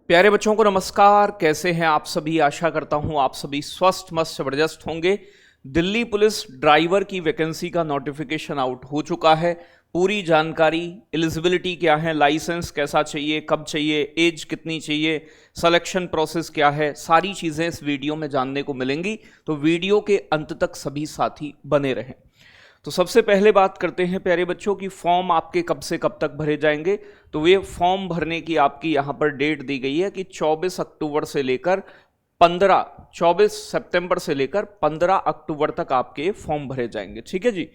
प्यारे बच्चों को नमस्कार। कैसे हैं आप सभी? आशा करता हूं आप सभी स्वस्थ मस्त जबरदस्त होंगे। दिल्ली पुलिस ड्राइवर की वैकेंसी का नोटिफिकेशन आउट हो चुका है। पूरी जानकारी, एलिजिबिलिटी क्या है, लाइसेंस कैसा चाहिए, कब चाहिए, एज कितनी चाहिए, सिलेक्शन प्रोसेस क्या है, सारी चीजें इस वीडियो में जानने को मिलेंगी। तो वीडियो के अंत तक सभी साथी बने रहें। तो सबसे पहले बात करते हैं प्यारे बच्चों की फॉर्म आपके कब से कब तक भरे जाएंगे। तो ये फॉर्म भरने की आपकी यहां पर डेट दी गई है कि 24 अक्टूबर से लेकर 24 सितंबर से लेकर 15 अक्टूबर तक आपके फॉर्म भरे जाएंगे। ठीक है जी।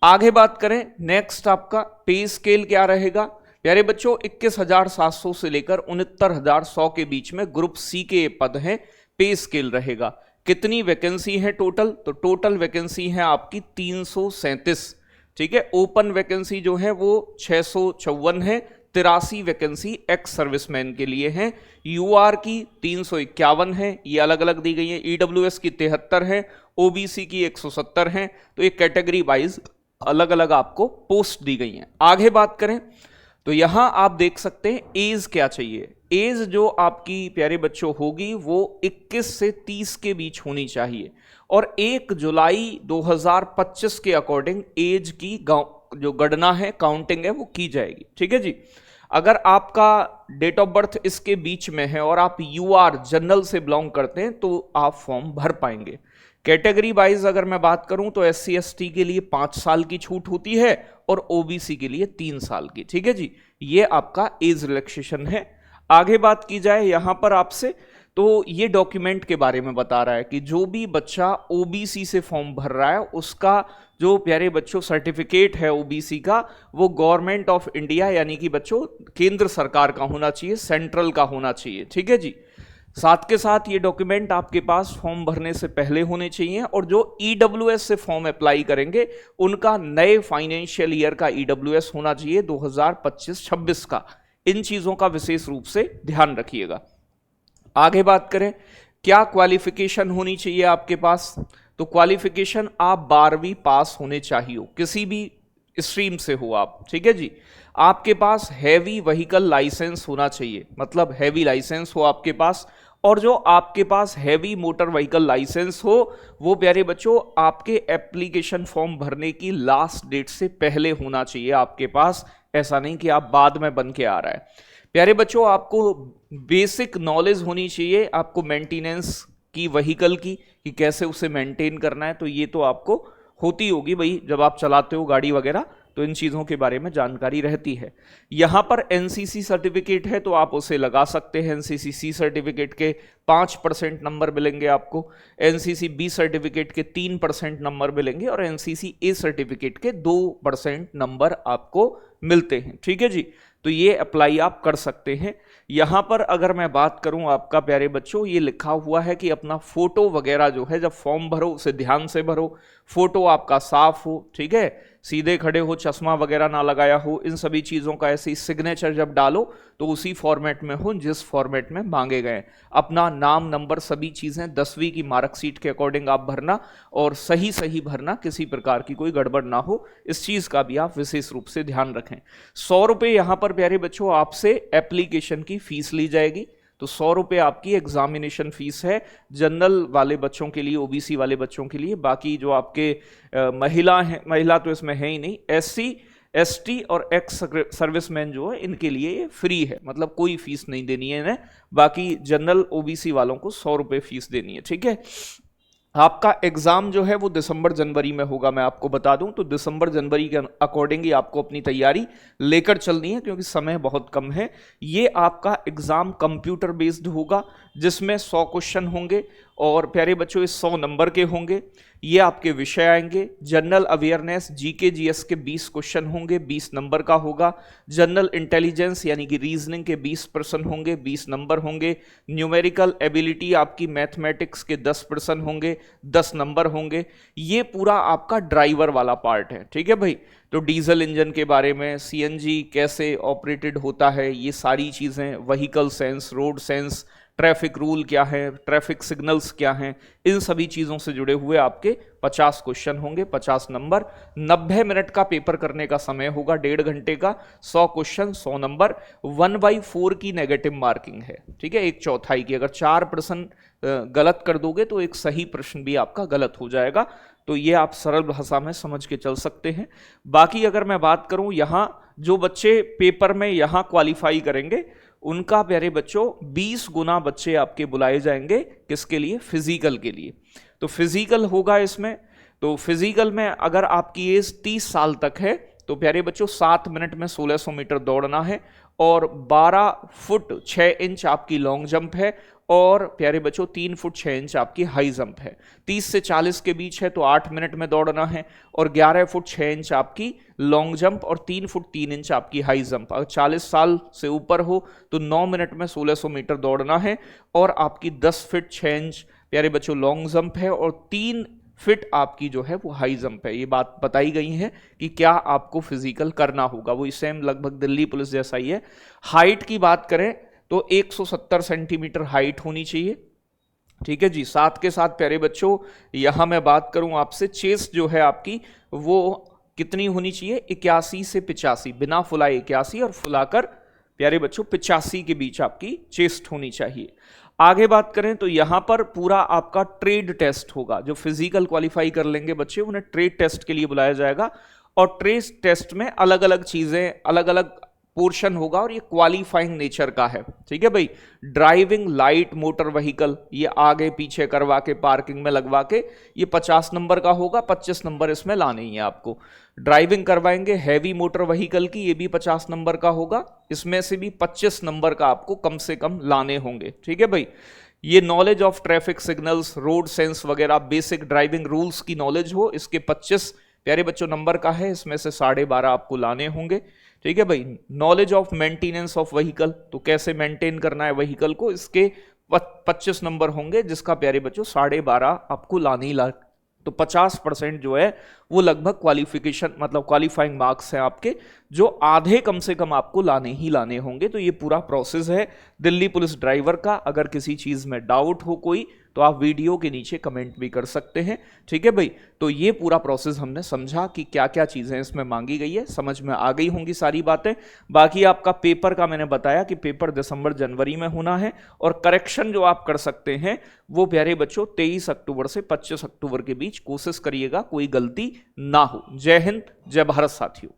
आगे बात करें, नेक्स्ट आपका पे स्केल क्या रहेगा प्यारे बच्चों? 21,700 से लेकर 69,100 के बीच में ग्रुप सी के पद हैं। पे स्केल रहेगा। कितनी वैकेंसी है टोटल? तो टोटल वैकेंसी है आपकी 337। ठीक है। ओपन वैकेंसी जो है वो 654 है। 83 वैकेंसी एक्स सर्विसमैन के लिए है। यूआर की 351 है, ये अलग अलग दी गई है। ईडब्ल्यूएस की 73 है, ओबीसी की 170 है। तो ये कैटेगरी वाइज अलग अलग आपको पोस्ट दी गई हैं। आगे बात करें तो यहां आप देख सकते हैं एज क्या चाहिए। एज जो आपकी प्यारे बच्चों होगी वो 21 से 30 के बीच होनी चाहिए और 1 जुलाई 2025 के अकॉर्डिंग एज की जो गणना है, काउंटिंग है, वो की जाएगी। ठीक है जी। अगर आपका डेट ऑफ बर्थ इसके बीच में है और आप यूआर जनरल से बिलोंग करते हैं तो आप फॉर्म भर पाएंगे। कैटेगरी वाइज अगर मैं बात करूं तो एससी एसटी के लिए 5 साल की छूट होती है और ओबीसी के लिए 3 साल की। ठीक है जी। ये आपका एज रिलैक्सेशन है। आगे बात की जाए यहां पर आपसे, तो ये डॉक्यूमेंट के बारे में बता रहा है कि जो भी बच्चा ओबीसी से फॉर्म भर रहा है उसका जो प्यारे बच्चों सर्टिफिकेट है ओबीसी का, वो गवर्नमेंट ऑफ इंडिया यानी कि बच्चों केंद्र सरकार का होना चाहिए, सेंट्रल का होना चाहिए। ठीक है जी। साथ के साथ ये डॉक्यूमेंट आपके पास फॉर्म भरने से पहले होने चाहिए और जो ईडब्ल्यूएस से फॉर्म अप्लाई करेंगे उनका नए फाइनेंशियल ईयर का ईडब्ल्यूएस होना चाहिए 2025-26 का। इन चीजों का विशेष रूप से ध्यान रखिएगा। आगे बात करें, क्या क्वालिफिकेशन होनी चाहिए आपके पास? तो क्वालिफिकेशन आप 12वीं पास होने चाहिए, किसी भी स्ट्रीम से हो आप। ठीक है जी। आपके पास हैवी व्हीकल लाइसेंस होना चाहिए, मतलब हैवी लाइसेंस हो आपके पास। और जो आपके पास हैवी मोटर व्हीकल लाइसेंस हो वो प्यारे बच्चों आपके एप्लीकेशन फॉर्म भरने की लास्ट डेट से पहले होना चाहिए आपके पास। ऐसा नहीं कि आप बाद में बन के आ रहा है। प्यारे बच्चों आपको बेसिक नॉलेज होनी चाहिए, आपको मेंटेनेंस की व्हीकल की, कि कैसे उसे मेंटेन करना है। तो ये तो आपको होती होगी भाई, जब आप चलाते हो गाड़ी वगैरह तो इन चीज़ों के बारे में जानकारी रहती है। यहाँ पर एनसीसी सर्टिफिकेट है तो आप उसे लगा सकते हैं। एनसीसी सी सर्टिफिकेट के 5% नंबर मिलेंगे आपको, एनसीसी बी सर्टिफिकेट के 3% नंबर मिलेंगे और एनसीसी ए सर्टिफिकेट के 2% नंबर आपको मिलते हैं। ठीक है जी। तो ये अप्लाई आप कर सकते हैं। यहां पर अगर मैं बात करूं आपका प्यारे बच्चों, ये लिखा हुआ है कि अपना फोटो वगैरह जो है जब फॉर्म भरो उसे ध्यान से भरो, फोटो आपका साफ हो। ठीक है, सीधे खड़े हो, चश्मा वगैरह ना लगाया हो, इन सभी चीजों का ऐसे ही सिग्नेचर जब डालो तो उसी फॉर्मेट में हो जिस फॉर्मेट में मांगे गए। अपना नाम, नंबर, सभी चीजें 10वीं की मार्कशीट के अकॉर्डिंग आप भरना और सही सही भरना, किसी प्रकार की कोई गड़बड़ ना हो, इस चीज का भी आप विशेष रूप से ध्यान रखें। 100 रुपये यहां पर प्यारे बच्चों आपसे एप्लीकेशन की फीस ली जाएगी। तो 100 रुपये आपकी एग्जामिनेशन फीस है जनरल वाले बच्चों के लिए, ओबीसी वाले बच्चों के लिए। बाकी जो आपके महिला हैं, महिला तो इसमें है ही नहीं, एससी एसटी और एक्स सर्विसमैन जो है इनके लिए ये फ्री है, मतलब कोई फीस नहीं देनी है इन्हें। बाकी जनरल ओबीसी वालों को 100 रुपये फीस देनी है। ठीक है। आपका एग्जाम जो है वो दिसंबर जनवरी में होगा, मैं आपको बता दूं। तो दिसंबर जनवरी के अकॉर्डिंग ही आपको अपनी तैयारी लेकर चलनी है क्योंकि समय बहुत कम है। ये आपका एग्जाम कंप्यूटर बेस्ड होगा जिसमें 100 क्वेश्चन होंगे और प्यारे बच्चों ये 100 नंबर के होंगे। ये आपके विषय आएंगे, जनरल अवेयरनेस जीके जीएस के 20 क्वेश्चन होंगे, 20 नंबर का होगा। जनरल इंटेलिजेंस यानी कि रीजनिंग के 20 प्रश्न होंगे, 20 नंबर होंगे। न्यूमेरिकल एबिलिटी आपकी मैथमेटिक्स के 10 प्रश्न होंगे, 10 नंबर होंगे। ये पूरा आपका ड्राइवर वाला पार्ट है। ठीक है भाई। तो डीजल इंजन के बारे में, सीएनजी कैसे ऑपरेटेड होता है, ये सारी चीजें, vehicle sense, road sense, traffic rule क्या है, ट्रैफिक सिग्नल्स क्या हैं, इन सभी चीज़ों से जुड़े हुए आपके 50 क्वेश्चन होंगे, 50 नंबर। 90 मिनट का पेपर करने का समय होगा, 1.5 घंटे का, 100 क्वेश्चन 100 नंबर। 1/4 की नेगेटिव मार्किंग है, ठीक है, 1/4 की। अगर 4 प्रश्न गलत कर दोगे तो एक सही प्रश्न भी आपका गलत हो जाएगा। तो ये आप सरल भाषा में समझ के चल सकते हैं। बाकी अगर मैं बात करूं, यहां जो बच्चे पेपर में यहां क्वालिफाई करेंगे उनका प्यारे बच्चों 20 गुना बच्चे आपके बुलाए जाएंगे। किसके लिए? फिजिकल के लिए। तो फिजिकल होगा इसमें। तो फिजिकल में अगर आपकी एज 30 साल तक है तो प्यारे बच्चों 7 मिनट में 1600 मीटर दौड़ना है और 12 फुट 6 इंच आपकी लॉन्ग जंप है और प्यारे बच्चों 3 फुट 6 इंच आपकी हाई जंप है। 30 से 40 के बीच है तो 8 मिनट में दौड़ना है और 11 फुट 6 इंच आपकी लॉन्ग जंप और 3 फुट 3 इंच आपकी हाई जंप। अगर 40 साल से ऊपर हो तो 9 मिनट में 1600 मीटर दौड़ना है और आपकी 10 फुट 6 इंच प्यारे बच्चों लॉन्ग जंप है और 3 फिट आपकी जो है वो हाई जंप है। ये बात बताई गई है कि क्या आपको फिजिकल करना होगा, वो सेम लगभग दिल्ली पुलिस जैसा ही है। हाइट की बात करें तो 170 सेंटीमीटर हाइट होनी चाहिए, ठीक है जी। साथ के साथ प्यारे बच्चों यहां मैं बात करूं आपसे, चेस्ट जो है आपकी वो कितनी होनी चाहिए? 81 से 85, बिना फुलाए 81 और फुलाकर प्यारे बच्चों 85 के बीच आपकी चेस्ट होनी चाहिए। आगे बात करें तो यहां पर पूरा आपका ट्रेड टेस्ट होगा। जो फिजिकल क्वालिफाई कर लेंगे बच्चे उन्हें ट्रेड टेस्ट के लिए बुलाया जाएगा और ट्रेड टेस्ट में अलग अलग चीजें, अलग अलग पोर्शन होगा और ये क्वालिफाइंग नेचर का है, ठीक है भाई। ड्राइविंग लाइट मोटर व्हीकल, ये आगे पीछे करवा के पार्किंग में लगवा के ये 50 नंबर का होगा, 25 नंबर इसमें लाने ही है आपको। ड्राइविंग करवाएंगे हैवी मोटर व्हीकल की, ये भी 50 नंबर का होगा, इसमें से भी 25 नंबर का आपको कम से कम लाने होंगे, ठीक है भाई। ये knowledge of traffic signals, road sense वगैरह, बेसिक ड्राइविंग रूल्स की नॉलेज हो, इसके 25 प्यारे बच्चों नंबर का है, इसमें से 12.5 आपको लाने होंगे, ठीक है भाई। Knowledge of maintenance of vehicle, तो कैसे मेंटेन करना है व्हीकल को, इसके 25 नंबर होंगे, जिसका प्यारे बच्चों 12.5 आपको लाने ही ला। तो 50% जो है वो लगभग क्वालिफिकेशन मतलब क्वालिफाइंग मार्क्स हैं आपके, जो आधे कम से कम आपको लाने ही लाने होंगे। तो ये पूरा प्रोसेस है दिल्ली पुलिस ड्राइवर का। अगर किसी चीज में डाउट हो कोई तो आप वीडियो के नीचे कमेंट भी कर सकते हैं, ठीक है भाई। तो ये पूरा प्रोसेस हमने समझा कि क्या क्या चीजें इसमें मांगी गई है, समझ में आ गई होंगी सारी बातें। बाकी आपका पेपर का मैंने बताया कि पेपर दिसंबर जनवरी में होना है और करेक्शन जो आप कर सकते हैं वो प्यारे बच्चों 23 अक्टूबर से 25 अक्टूबर के बीच कोशिश करिएगा कोई गलती ना हो। जय हिंद, जय भारत साथियों।